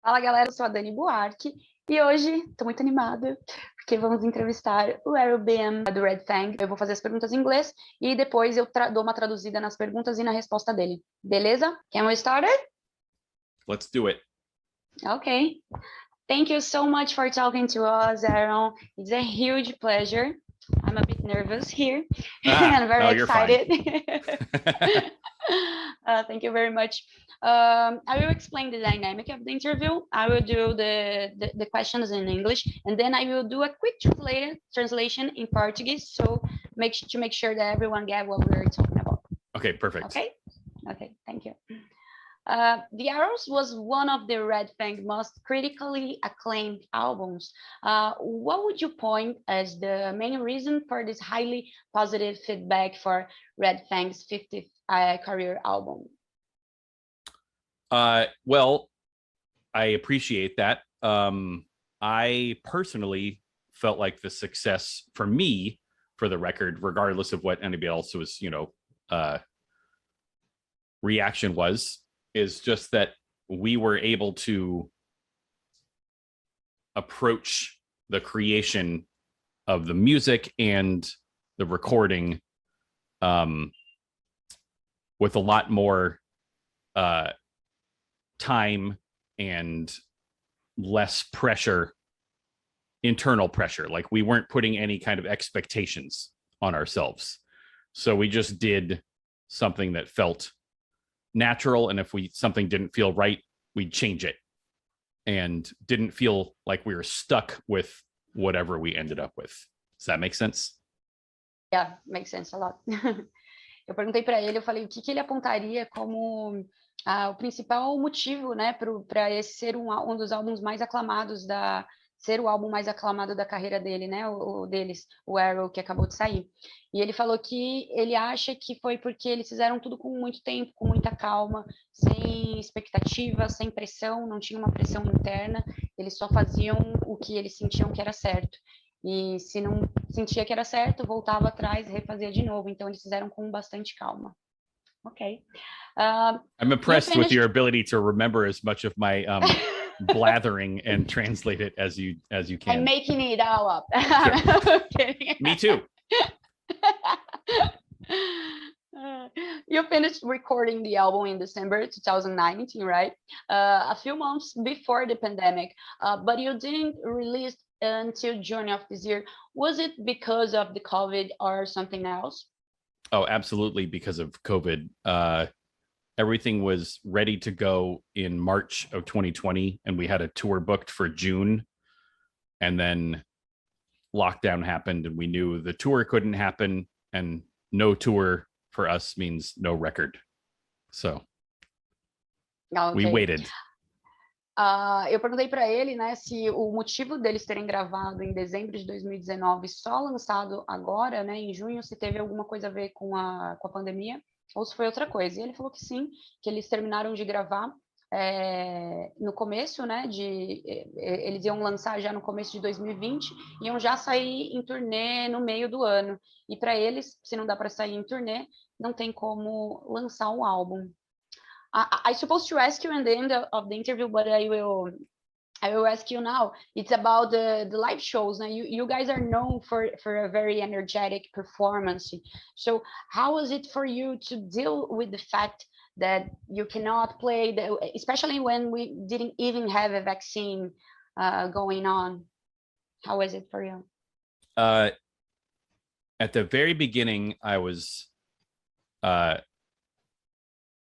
Fala galera, eu sou a Dani Buarque e hoje estou muito animada porque vamos entrevistar o BM do Red Fang. Eu vou fazer as perguntas em inglês e depois eu dou uma traduzida nas perguntas e na resposta dele. Beleza? Can we start it? Let's do it. Okay. Thank you so much for talking to us, Aaron. It's a huge pleasure. I'm a bit nervous here and very excited. Thank you very much. I will explain the dynamic of the interview. I will do the questions in English, and then I will do a quick translation in Portuguese, so make sure that everyone get what we're talking about. Okay, perfect. Okay, thank you. The Arrows was one of the Red Fang most critically acclaimed albums. What would you point as the main reason for this highly positive feedback for Red Fang's 50th career album? Well, I appreciate that. I personally felt like the success for me, for the record, regardless of what anybody else was, reaction was, is just that we were able to approach the creation of the music and the recording with a lot more time and less pressure, internal pressure. Like we weren't putting any kind of expectations on ourselves. So we just did something that felt natural, and if something didn't feel right, we'd change it, and didn't feel like we were stuck with whatever we ended up with. Does that make sense? Yeah, makes sense a lot. Eu perguntei para ele, eu falei o que ele apontaria como o principal motivo, né, para esse ser um dos álbuns mais aclamados ser o álbum mais aclamado da carreira dele, né, o deles, o Arrow, que acabou de sair. E ele falou que ele acha que foi porque eles fizeram tudo com muito tempo, com muita calma, sem expectativa, sem pressão, não tinha uma pressão interna, eles só faziam o que eles sentiam que era certo. E se não sentia que era certo, voltava atrás e refazia de novo. Então eles fizeram com bastante calma. Okay. I'm impressed with your ability to remember as much of my blathering and translate it as you can. I'm making it all up. Sure. Me too. You finished recording the album in December 2019, right? A few months before the pandemic, but you didn't release until June of this year. Was it because of the COVID or something else? Oh, absolutely, because of COVID. Everything was ready to go in March of 2020, and we had a tour booked for June, and then lockdown happened, and we knew the tour couldn't happen, and no tour for us means no record. So we waited. Eu perguntei para ele, né, se o motivo deles terem gravado em dezembro de 2019, só lançado agora, né, em junho, se teve alguma coisa a ver com a pandemia, ou se foi outra coisa. E ele falou que sim, que eles terminaram de gravar no começo, né, eles iam lançar já no começo de 2020, iam já sair em turnê no meio do ano. E para eles, se não dá para sair em turnê, não tem como lançar um álbum. I supposed to ask you in the end of the interview, but I will ask you now. It's about the live shows. Now, you guys are known for a very energetic performance. So how was it for you to deal with the fact that you cannot play, especially when we didn't even have a vaccine going on? How was it for you? At the very beginning, I was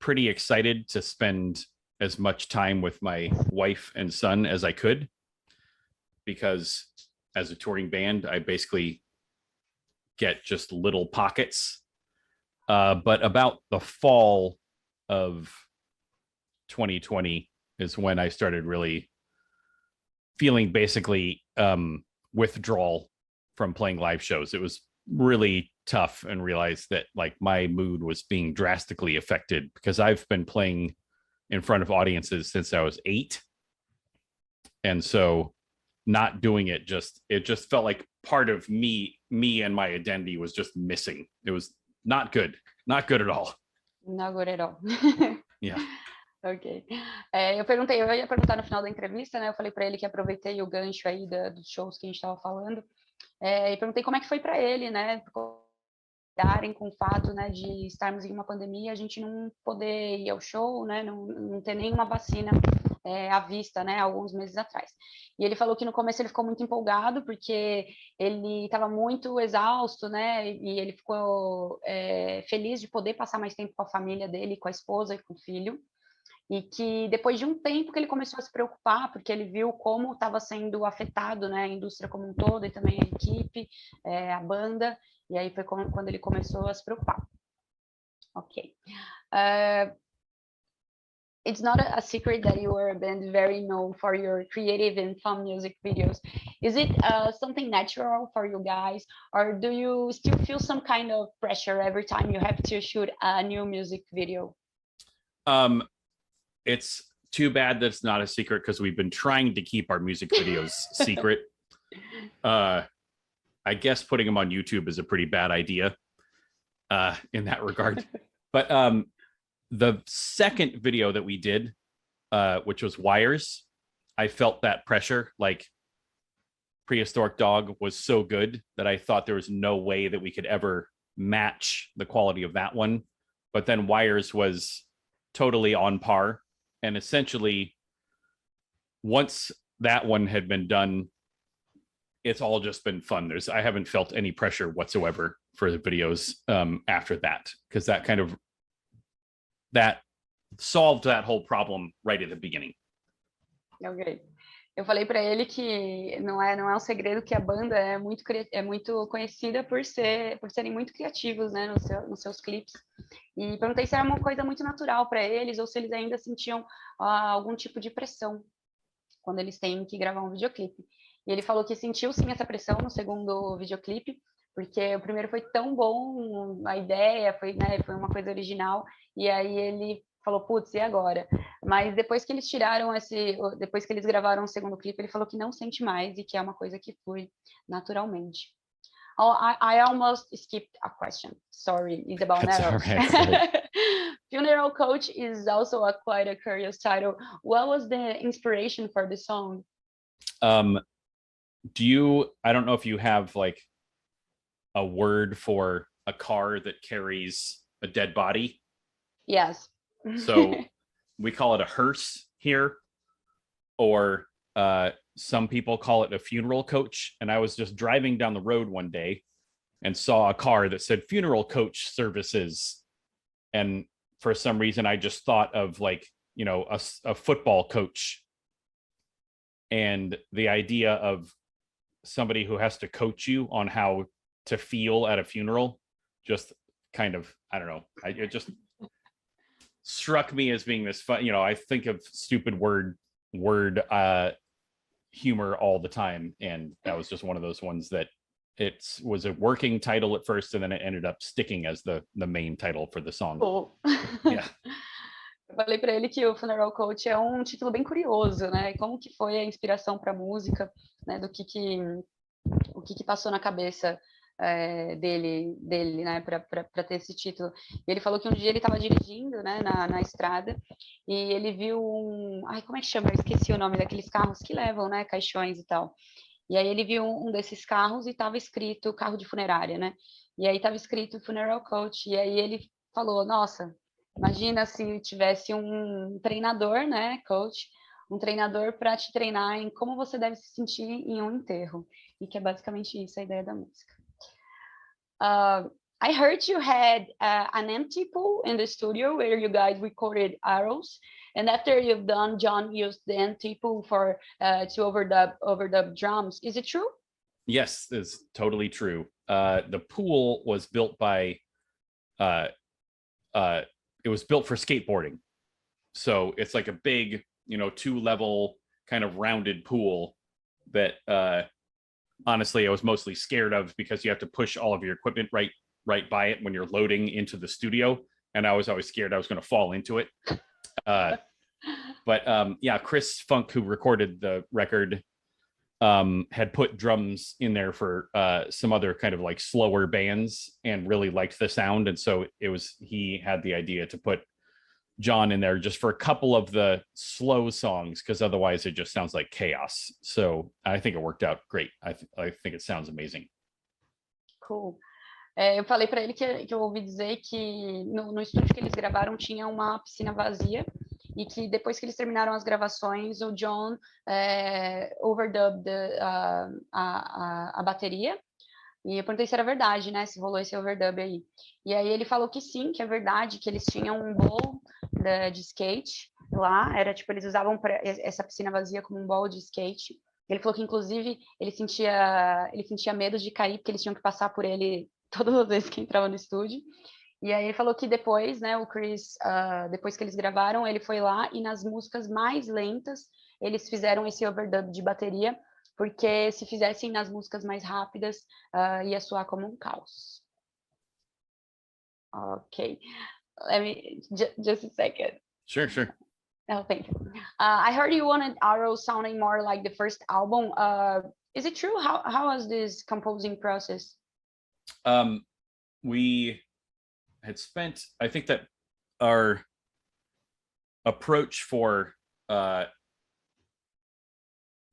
pretty excited to spend as much time with my wife and son as I could, because as a touring band, I basically get just little pockets. But about the fall of 2020 is when I started really feeling basically withdrawal from playing live shows. It was really tough, and realized that like my mood was being drastically affected, because I've been playing in front of audiences since I was 8. And so not doing it just felt like part of me and my identity was just missing. It was not good at all. Not good at all. Yeah. Ok. Eu ia perguntar no final da entrevista, né? Eu falei para ele que aproveitei o gancho aí dos shows que a gente estava falando, e perguntei como é que foi para ele, né? Lidarem com o fato, né, de estarmos em uma pandemia, a gente não poder ir ao show, né? Não ter nenhuma vacina à vista, né? Alguns meses atrás. E ele falou que no começo ele ficou muito empolgado porque ele estava muito exausto, né? E ele ficou feliz de poder passar mais tempo com a família dele, com a esposa e com o filho. E que depois de um tempo que ele começou a se preocupar, porque ele viu como estava sendo afetado, né, a indústria como um todo e também a equipe, a banda, e aí foi quando ele começou a se preocupar. Ok. It's not a secret that you are a band very known for your creative and fun music videos. Is it something natural for you guys, or do you still feel some kind of pressure every time you have to shoot a new music video? It's too bad that's not a secret because we've been trying to keep our music videos secret. I guess putting them on YouTube is a pretty bad idea in that regard. But the second video that we did, which was Wires, I felt that pressure. Like Prehistoric Dog was so good that I thought there was no way that we could ever match the quality of that one. But then Wires was totally on par. And essentially, once that one had been done, it's all just been fun. I haven't felt any pressure whatsoever for the videos after that, because that solved that whole problem right at the beginning. Ok. Eu falei para ele que não é um segredo que a banda é muito conhecida por serem muito criativos, né, nos seus clipes. E perguntei se era uma coisa muito natural para eles ou se eles ainda sentiam algum tipo de pressão quando eles têm que gravar um videoclipe. E ele falou que sentiu sim essa pressão no segundo videoclipe, porque o primeiro foi tão bom, a ideia foi uma coisa original, e aí ele falou, putz, e agora? Mas depois que eles depois que eles gravaram o segundo clipe, ele falou que não sente mais e que é uma coisa que flui naturalmente. Oh, I almost skipped a question. Sorry, it's about Nero. Funeral Coach is also quite a curious title. What was the inspiration for the song? I don't know if you have like a word for a car that carries a dead body. Yes. So we call it a hearse here, or some people call it a funeral coach. And I was just driving down the road one day and saw a car that said funeral coach services. And for some reason, I just thought of like, you know, a football coach. And the idea of somebody who has to coach you on how to feel at a funeral just kind of, I don't know, it just struck me as being this fun, you know, I think of stupid word humor all the time, and that was just one of those ones that it was a working title at first, and then it ended up sticking as the main title for the song. Oh. Yeah. Eu falei para ele que o Funeral Coach é um título bem curioso, né? Como que foi a inspiração para a música, né? O que passou na cabeça dele, né? Para ter esse título. E ele falou que um dia ele estava dirigindo, né? Na estrada, e ele viu como é que chama? Eu esqueci o nome daqueles carros que levam, né? Caixões e tal. E aí ele viu um desses carros e estava escrito carro de funerária, né? E aí estava escrito Funeral Coach. E aí ele falou, nossa, imagina se tivesse um treinador, né, coach, um treinador para te treinar em como você deve se sentir em um enterro. E que é basicamente isso a ideia da música. I heard you had an empty pool in the studio where you guys recorded arrows. And after you've done, John used the empty pool to overdub drums. Is it true? Yes, it's totally true. The pool was built by it was built for skateboarding. So it's like a big, you know, 2-level kind of rounded pool that honestly I was mostly scared of, because you have to push all of your equipment right by it when you're loading into the studio, and I was always scared I was going to fall into it. But yeah, Chris Funk, who recorded the record, had put drums in there for some other kind of like slower bands and really liked the sound, and so he had the idea to put John in there just for a couple of the slow songs, because otherwise it just sounds like chaos. So I think it worked out great. I think it sounds amazing. Cool. Eu falei para ele que eu ouvi dizer que no estúdio que eles gravaram tinha uma piscina vazia e que depois que eles terminaram as gravações, o John overdubbed a bateria. E eu perguntei se era verdade, né? Se rolou esse overdub aí. E aí ele falou que sim, que é verdade, que eles tinham um bowl de skate lá. Era tipo, eles usavam essa piscina vazia como um bowl de skate. Ele falou que, inclusive, ele sentia medo de cair, porque eles tinham que passar por ele todas as vezes que entrava no estúdio. E aí ele falou que depois, né, o Chris, depois que eles gravaram, ele foi lá e nas músicas mais lentas, eles fizeram esse overdub de bateria, porque se fizessem nas músicas mais rápidas, ia soar como um caos. Ok. Let me, just a second. Sure. Oh, thank you. I heard you wanted Arrow sounding more like the first album. Is it true? How was this composing process? We had spent, I think that our approach for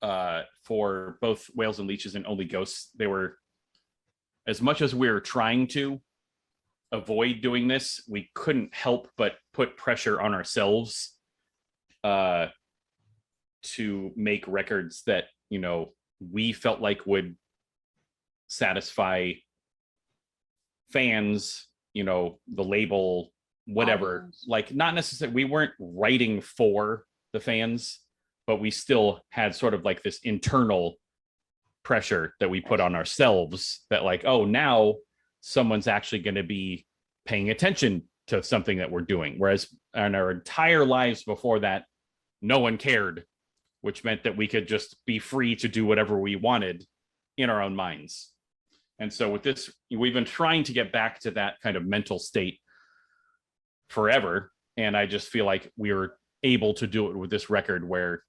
both Whales and Leeches and Only Ghosts, they were, as much as we were trying to avoid doing this, we couldn't help but put pressure on ourselves to make records that, you know, we felt like would satisfy fans, you know, the label, whatever. Like, not necessarily, we weren't writing for the fans, but we still had sort of like this internal pressure that we put on ourselves that, like, oh, now someone's actually going to be paying attention to something that we're doing. Whereas in our entire lives before that, no one cared, which meant that we could just be free to do whatever we wanted in our own minds. And so with this, we've been trying to get back to that kind of mental state forever. And I just feel like we were able to do it with this record where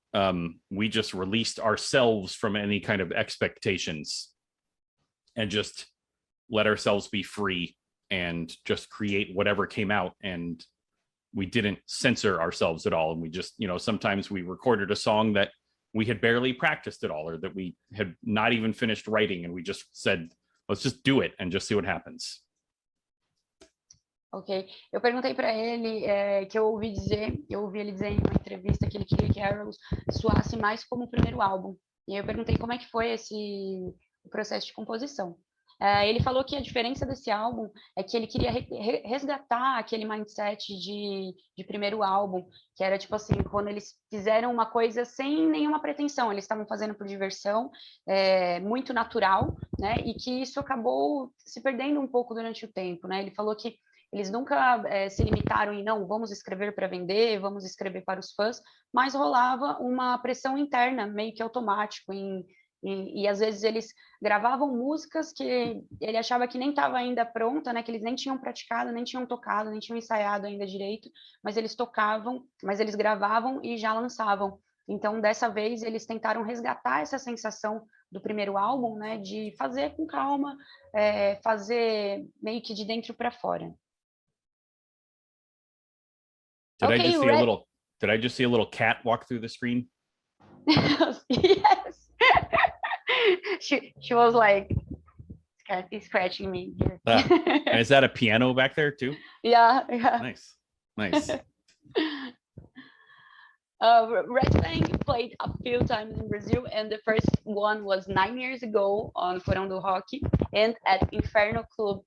we just released ourselves from any kind of expectations and just let ourselves be free and just create whatever came out. And we didn't censor ourselves at all. And we just, you know, sometimes we recorded a song that we had barely practiced at all, or that we had not even finished writing. And we just said, let's just do it and just see what happens. Ok. Eu perguntei para ele que eu ouvi ele dizer em uma entrevista que ele queria que Arrows soasse mais como o primeiro álbum. E aí eu perguntei como é que foi o processo de composição. Ele falou que a diferença desse álbum é que ele queria resgatar aquele mindset de primeiro álbum, que era tipo assim, quando eles fizeram uma coisa sem nenhuma pretensão, eles estavam fazendo por diversão, muito natural, né? E que isso acabou se perdendo um pouco durante o tempo, né? Ele falou que eles nunca se limitaram em não, vamos escrever para vender, vamos escrever para os fãs, mas rolava uma pressão interna, meio que automático, e às vezes eles gravavam músicas que ele achava que nem estava ainda pronta, né, que eles nem tinham praticado, nem tinham tocado, nem tinham ensaiado ainda direito, mas eles tocavam, mas eles gravavam e já lançavam. Então, dessa vez, eles tentaram resgatar essa sensação do primeiro álbum, né, de fazer com calma, fazer meio que de dentro para fora. Did I just see a little cat walk through the screen? Yes. She was like scratching me here. And is that a piano back there too? Yeah. Nice. Red Fang played a few times in Brazil, and the first one was 9 years ago on Furão do Rock and at Inferno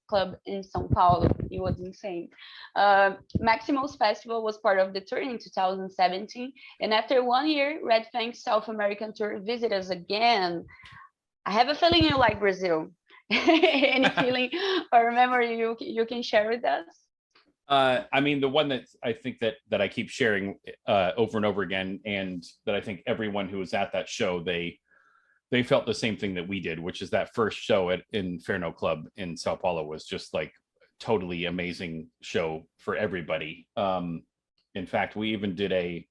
Club in São Paulo. It was insane. Maximal's Festival was part of the tour in 2017, and after 1 year, Red Fang's South American tour visited us again. I have a feeling you like Brazil. Any feeling or memory you can share with us? I mean, the one that I think that I keep sharing over and over again, and that I think everyone who was at that show, they felt the same thing that we did, which is that first show at Inferno Club in Sao Paulo was just like totally amazing show for everybody. In fact, we even did a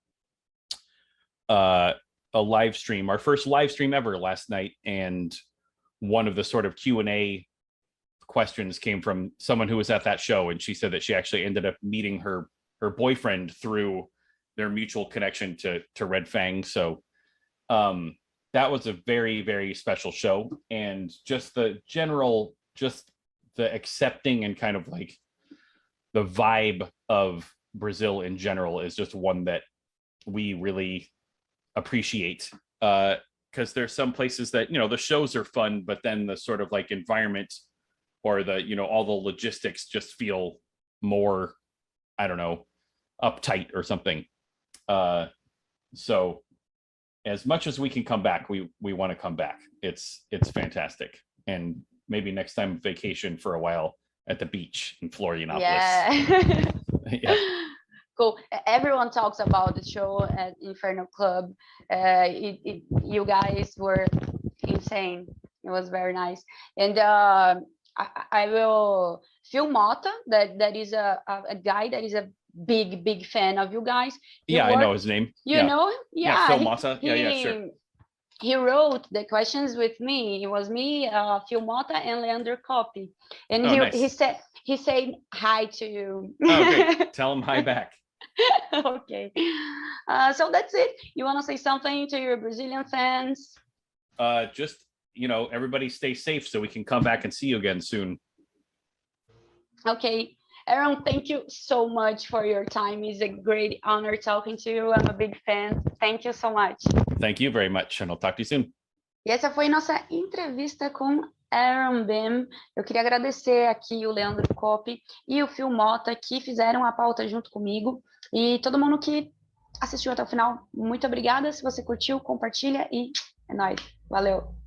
live stream, our first live stream ever last night, and one of the sort of Q&A questions came from someone who was at that show, and she said that she actually ended up meeting her her boyfriend through their mutual connection to Red Fang. So that was a very, very special show. And just the general, just the accepting and kind of like the vibe of Brazil in general is just one that we really appreciate. Because there's some places that, you know, the shows are fun, but then the sort of like environment or the, you know, all the logistics just feel more, I don't know, uptight or something. So as much as we can come back, we want to come back. It's fantastic. And maybe next time vacation for a while at the beach in Florianopolis. Yeah. Yeah. Cool. Everyone talks about the show at Inferno Club. You guys were insane. It was very nice. And I will Phil Mota, that is a guy that is a big fan of you guys. I know his name. You know him? Yeah, Phil Mota. Yeah, sure. He wrote the questions with me. It was me, Phil Mota, and Leandro Coppi. And nice. he said hi to you. Oh, great. Tell him hi back. Okay. So that's it. You want to say something to your Brazilian fans? Just, you know, everybody stay safe so we can come back and see you again soon. Okay. Aaron, thank you so much for your time. It's a great honor talking to you. I'm a big fan. Thank you so much. Thank you very much, and I'll talk to you soon. E essa foi nossa entrevista com Aaron Bem. Eu queria agradecer aqui o Leandro Coppi e o Phil Mota, que fizeram a pauta junto comigo. E todo mundo que assistiu até o final, muito obrigada. Se você curtiu, compartilha e é nóis. Valeu!